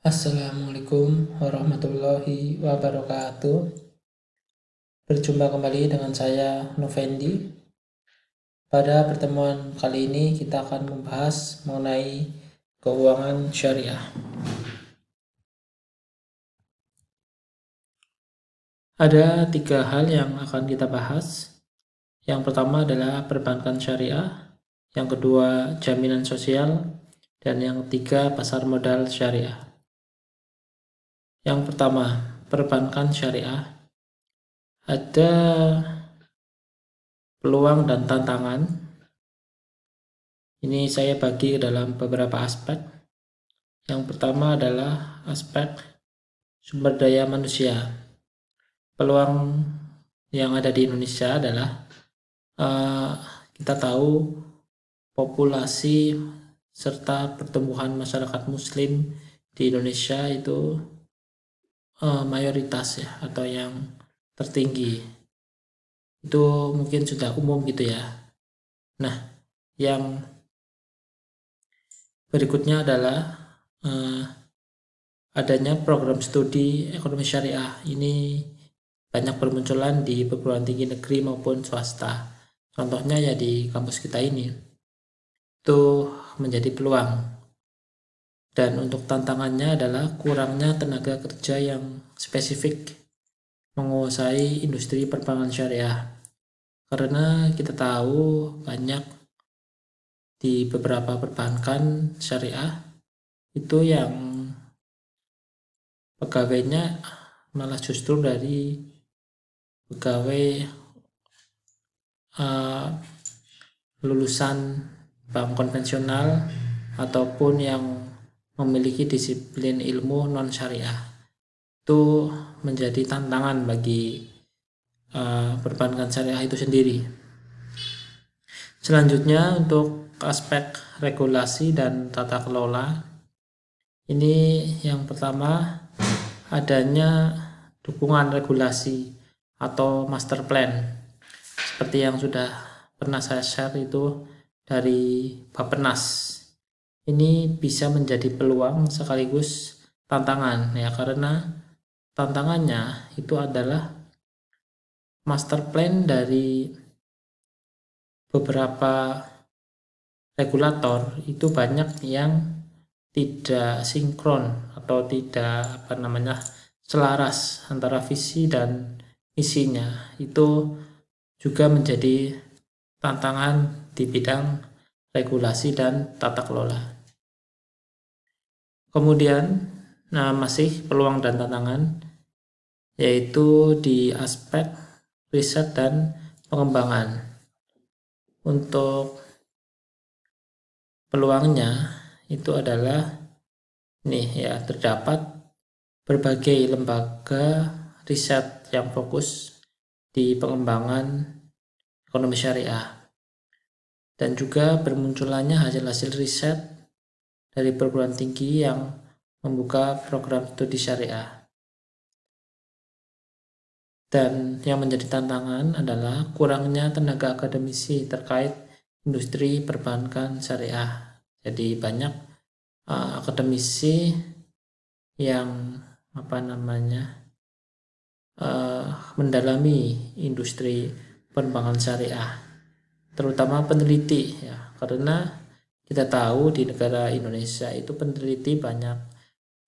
Assalamualaikum warahmatullahi wabarakatuh. Berjumpa kembali dengan saya Novendi. Pada pertemuan kali ini kita akan membahas mengenai keuangan syariah. Ada 3 hal yang akan kita bahas. Yang pertama adalah perbankan syariah, yang kedua jaminan sosial, dan yang ketiga pasar modal syariah. Yang pertama, perbankan syariah. Ada peluang dan tantangan. Ini saya bagi dalam beberapa aspek. Yang pertama adalah aspek sumber daya manusia. Peluang yang ada di Indonesia adalah kita tahu populasi serta pertumbuhan masyarakat muslim di Indonesia itu mayoritas ya, atau yang tertinggi. Itu mungkin sudah umum gitu ya. Nah, yang berikutnya adalah adanya program studi ekonomi syariah. Ini banyak bermunculan di perguruan tinggi negeri maupun swasta. Contohnya ya di kampus kita ini. Itu menjadi peluang. Dan untuk tantangannya adalah kurangnya tenaga kerja yang spesifik menguasai industri perbankan syariah. Karena kita tahu banyak di beberapa perbankan syariah itu yang pegawainya malah justru dari pegawai lulusan bank konvensional ataupun yang memiliki disiplin ilmu non syariah. Itu menjadi tantangan bagi perbankan syariah itu sendiri. Selanjutnya untuk aspek regulasi dan tata kelola. Ini yang pertama, adanya dukungan regulasi atau master plan. Seperti yang sudah pernah saya share itu dari Bappenas. Ini bisa menjadi peluang sekaligus tantangan ya, karena tantangannya itu adalah master plan dari beberapa regulator itu banyak yang tidak sinkron atau tidak selaras antara visi dan misinya. Itu juga menjadi tantangan di bidang regulasi dan tata kelola. Kemudian masih peluang dan tantangan yaitu di aspek riset dan pengembangan. Untuk peluangnya itu adalah terdapat berbagai lembaga riset yang fokus di pengembangan ekonomi syariah, dan juga bermunculannya hasil-hasil riset dari perguruan tinggi yang membuka program studi syariah. Dan yang menjadi tantangan adalah kurangnya tenaga akademisi terkait industri perbankan syariah. Jadi banyak akademisi yang mendalami industri perbankan syariah, terutama peneliti ya, karena kita tahu di negara Indonesia itu peneliti banyak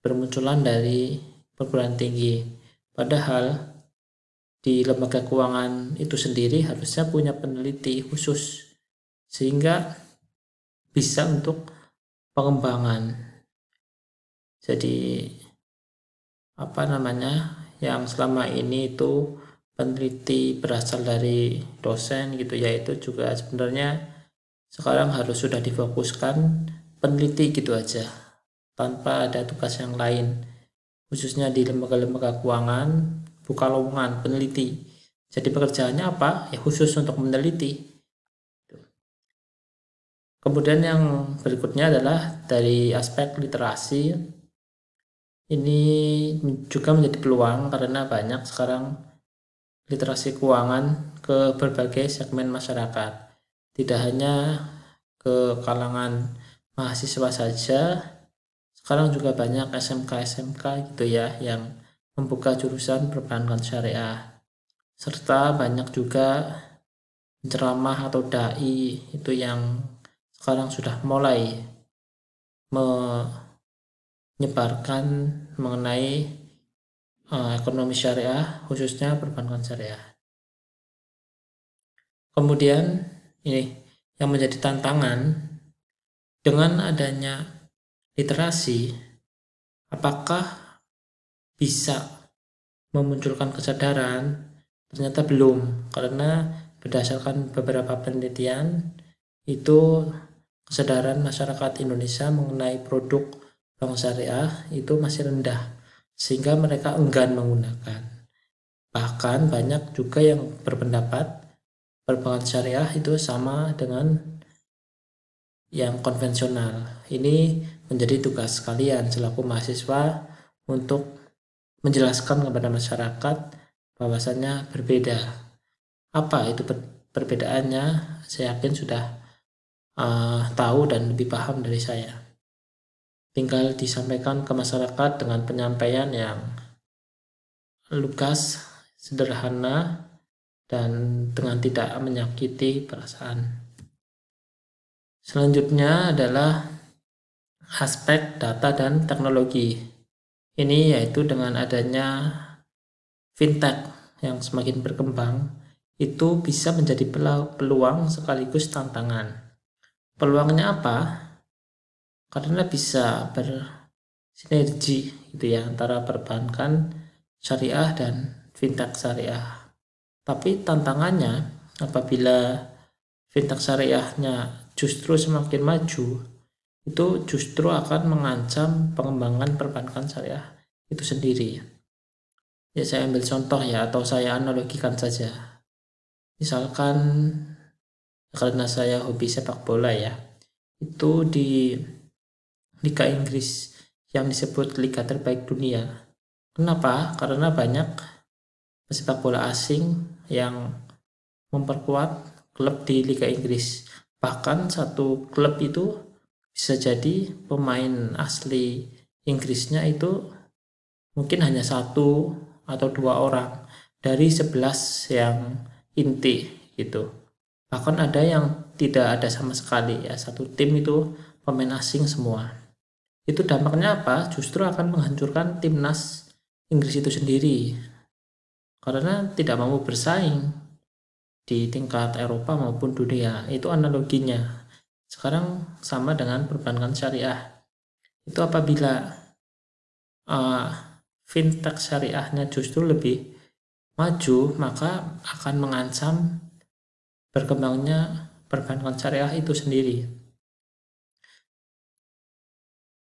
bermunculan dari perguruan tinggi, padahal di lembaga keuangan itu sendiri harusnya punya peneliti khusus sehingga bisa untuk pengembangan. Jadi yang selama ini itu peneliti berasal dari dosen gitu ya, itu juga sebenarnya sekarang harus sudah difokuskan peneliti gitu aja, tanpa ada tugas yang lain, khususnya di lembaga-lembaga keuangan buka lowongan peneliti. Jadi pekerjaannya apa? Ya khusus untuk meneliti. Kemudian yang berikutnya adalah dari aspek literasi. Ini juga menjadi peluang karena banyak sekarang literasi keuangan ke berbagai segmen masyarakat. Tidak hanya ke kalangan mahasiswa saja, Sekarang juga banyak SMK gitu ya yang membuka jurusan perbankan syariah. Serta banyak juga penceramah atau dai itu yang sekarang sudah mulai menyebarkan mengenai ekonomi syariah, khususnya perbankan syariah. Kemudian ini yang menjadi tantangan dengan adanya literasi, apakah bisa memunculkan kesadaran? Ternyata belum, karena berdasarkan beberapa penelitian itu kesadaran masyarakat Indonesia mengenai produk bank syariah itu masih rendah, sehingga mereka enggan menggunakan. Bahkan banyak juga yang berpendapat perbankan syariah itu sama dengan yang konvensional. Ini menjadi tugas kalian selaku mahasiswa untuk menjelaskan kepada masyarakat bahwasannya berbeda. Apa itu perbedaannya? Saya yakin sudah tahu dan lebih paham dari saya. Tinggal disampaikan ke masyarakat dengan penyampaian yang lugas, sederhana, dan dengan tidak menyakiti perasaan. Selanjutnya adalah aspek data dan teknologi. Ini yaitu dengan adanya fintech yang semakin berkembang, itu bisa menjadi peluang sekaligus tantangan. Peluangnya apa? Karena bisa bersinergi gitu ya antara perbankan syariah dan fintech syariah. Tapi tantangannya apabila fintech syariahnya justru semakin maju, itu justru akan mengancam pengembangan perbankan syariah itu sendiri. Ya, saya ambil contoh ya, atau saya analogikan saja. Misalkan karena saya hobi sepak bola ya, itu di Liga Inggris yang disebut Liga terbaik dunia. Kenapa? Karena banyak pesepak bola asing yang memperkuat klub di Liga Inggris. Bahkan satu klub itu bisa jadi pemain asli Inggrisnya itu mungkin hanya 1 atau 2 orang dari 11 yang inti gitu. Bahkan ada yang tidak ada sama sekali ya, satu tim itu pemain asing semua. Itu dampaknya apa? Justru akan menghancurkan timnas Inggris itu sendiri, karena tidak mampu bersaing di tingkat Eropa maupun dunia. Itu analoginya. Sekarang sama dengan perbankan syariah. Itu apabila fintech syariahnya justru lebih maju, maka akan mengancam berkembangnya perbankan syariah itu sendiri.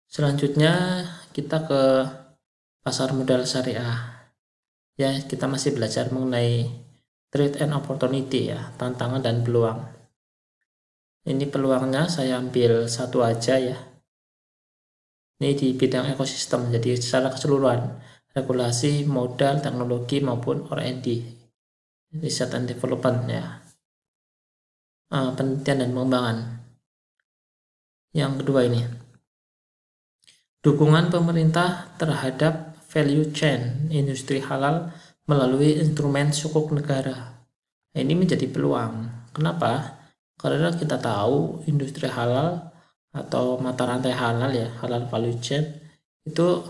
Selanjutnya kita ke pasar modal syariah. Ya, kita masih belajar mengenai trade and opportunity ya, tantangan dan peluang. Ini peluangnya saya ambil satu aja ya. Ini di bidang ekosistem, jadi secara keseluruhan, regulasi, modal, teknologi maupun R&D, research and development ya, penelitian dan pengembangan. Yang kedua ini, dukungan pemerintah terhadap value chain industri halal melalui instrumen sukuk negara. Ini menjadi peluang. Kenapa? Karena kita tahu industri halal atau mata rantai halal ya, halal value chain itu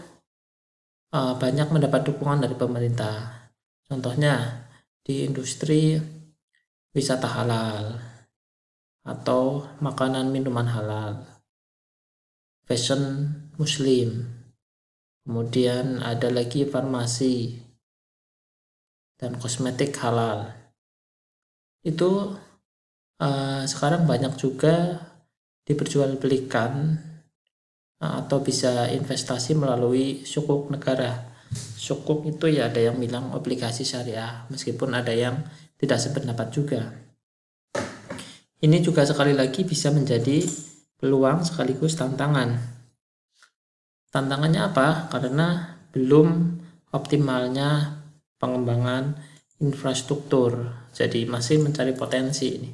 banyak mendapat dukungan dari pemerintah. Contohnya di industri wisata halal atau makanan minuman halal, fashion muslim, kemudian ada lagi farmasi dan kosmetik halal. Itu sekarang banyak juga diperjualbelikan atau bisa investasi melalui sukuk negara. Sukuk itu ya ada yang bilang obligasi syariah, meskipun ada yang tidak sependapat juga. Ini juga sekali lagi bisa menjadi peluang sekaligus tantangan. Tantangannya apa? Karena belum optimalnya pengembangan infrastruktur, jadi masih mencari potensi ini,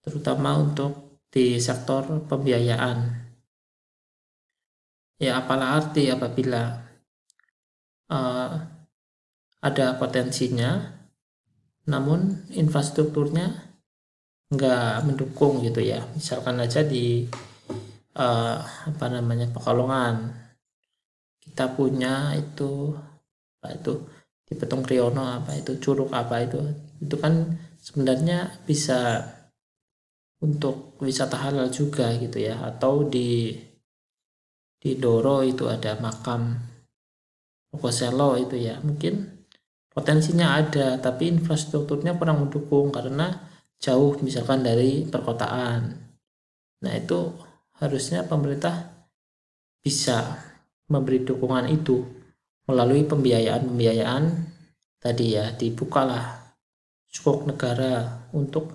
terutama untuk di sektor pembiayaan. Ya, apalah arti apabila ada potensinya, namun infrastrukturnya nggak mendukung gitu ya. Misalkan aja di Pekalongan kita punya itu di Petung Kriono curug itu kan sebenarnya bisa untuk wisata halal juga gitu ya. Atau di Doro itu ada makam Rokoselo itu ya, mungkin potensinya ada tapi infrastrukturnya kurang mendukung karena jauh misalkan dari perkotaan. Nah, itu harusnya pemerintah bisa memberi dukungan itu melalui pembiayaan tadi ya, dibukalah skop negara untuk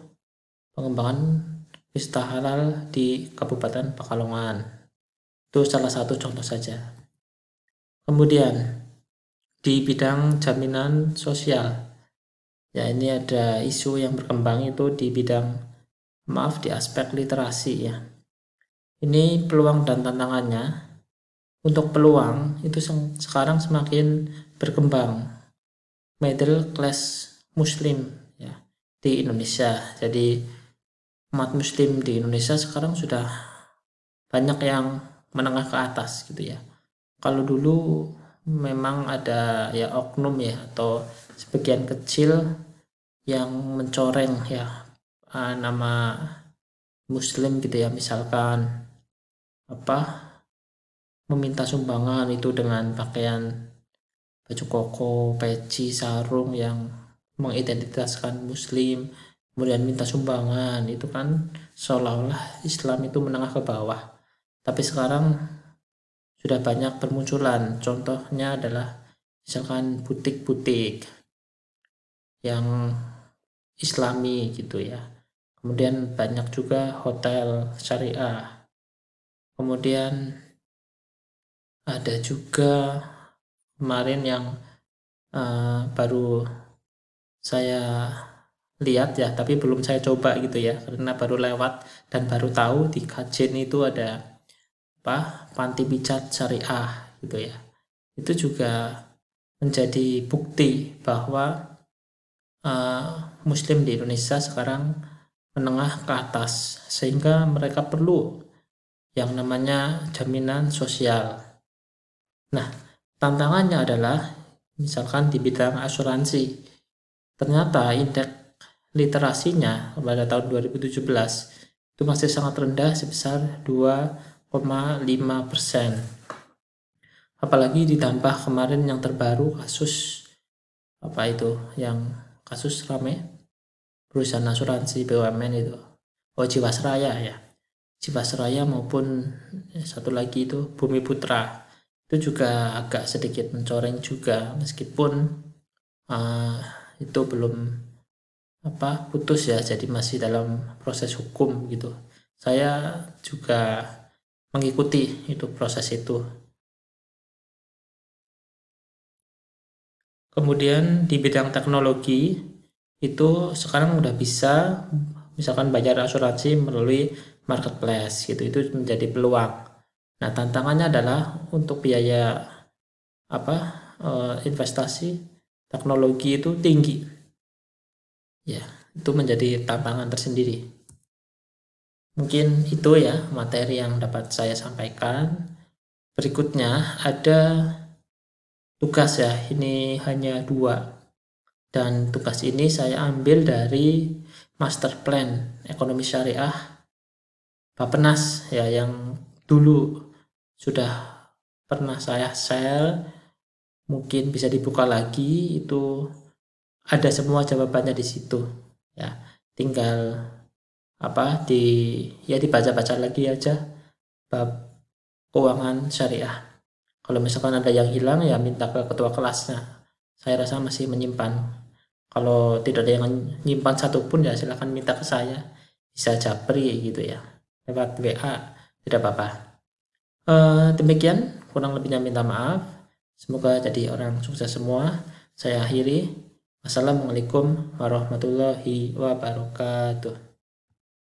pengembangan wisata halal di Kabupaten Pekalongan. Itu salah satu contoh saja. Kemudian di bidang jaminan sosial, ya ini ada isu yang berkembang itu di bidang di aspek literasi ya. Ini peluang dan tantangannya. Untuk peluang itu sekarang semakin berkembang middle class muslim ya di Indonesia. Jadi umat muslim di Indonesia sekarang sudah banyak yang menengah ke atas gitu ya. Kalau dulu memang ada ya oknum ya atau sebagian kecil yang mencoreng ya nama muslim gitu ya, misalkan meminta sumbangan itu dengan pakaian baju koko, peci, sarung yang mengidentitaskan muslim, kemudian minta sumbangan, itu kan seolah-olah Islam itu menengah ke bawah. Tapi sekarang sudah banyak bermunculan, contohnya adalah misalkan butik-butik yang Islami gitu ya. Kemudian banyak juga hotel syariah. Kemudian ada juga kemarin yang baru saya lihat ya, tapi belum saya coba gitu ya, karena baru lewat dan baru tahu di Kajen itu ada panti pijat syariah gitu ya. Itu juga menjadi bukti bahwa muslim di Indonesia sekarang menengah ke atas, sehingga mereka perlu yang namanya jaminan sosial. Nah, tantangannya adalah misalkan di bidang asuransi, ternyata indeks literasinya pada tahun 2017 itu masih sangat rendah sebesar 2,5%. Apalagi ditambah kemarin yang terbaru kasus yang kasus rame perusahaan asuransi BUMN itu, Jiwasraya ya, Jiwasraya maupun satu lagi itu Bumi Putra. Itu juga agak sedikit mencoreng juga, meskipun itu belum putus ya, jadi masih dalam proses hukum gitu. Saya juga mengikuti itu proses itu. Kemudian di bidang teknologi itu sekarang udah bisa misalkan bayar asuransi melalui marketplace gitu, itu menjadi peluang. Nah, tantangannya adalah untuk biaya investasi teknologi itu tinggi. Ya, itu menjadi tantangan tersendiri. Mungkin itu ya materi yang dapat saya sampaikan. Berikutnya ada tugas ya, ini hanya 2. Dan tugas ini saya ambil dari Master Plan Ekonomi Syariah Bappenas ya, yang dulu sudah pernah saya share, mungkin bisa dibuka lagi, itu ada semua jawabannya di situ ya, tinggal dibaca-baca lagi aja bab keuangan syariah. Kalau misalkan ada yang hilang ya minta ke ketua kelasnya, saya rasa masih menyimpan. Kalau tidak ada yang menyimpan satupun ya silahkan minta ke saya, bisa japri gitu ya, lewat WA, tidak apa-apa. Demikian, kurang lebihnya minta maaf. Semoga jadi orang sukses semua. Saya akhiri. Wassalamualaikum warahmatullahi wabarakatuh.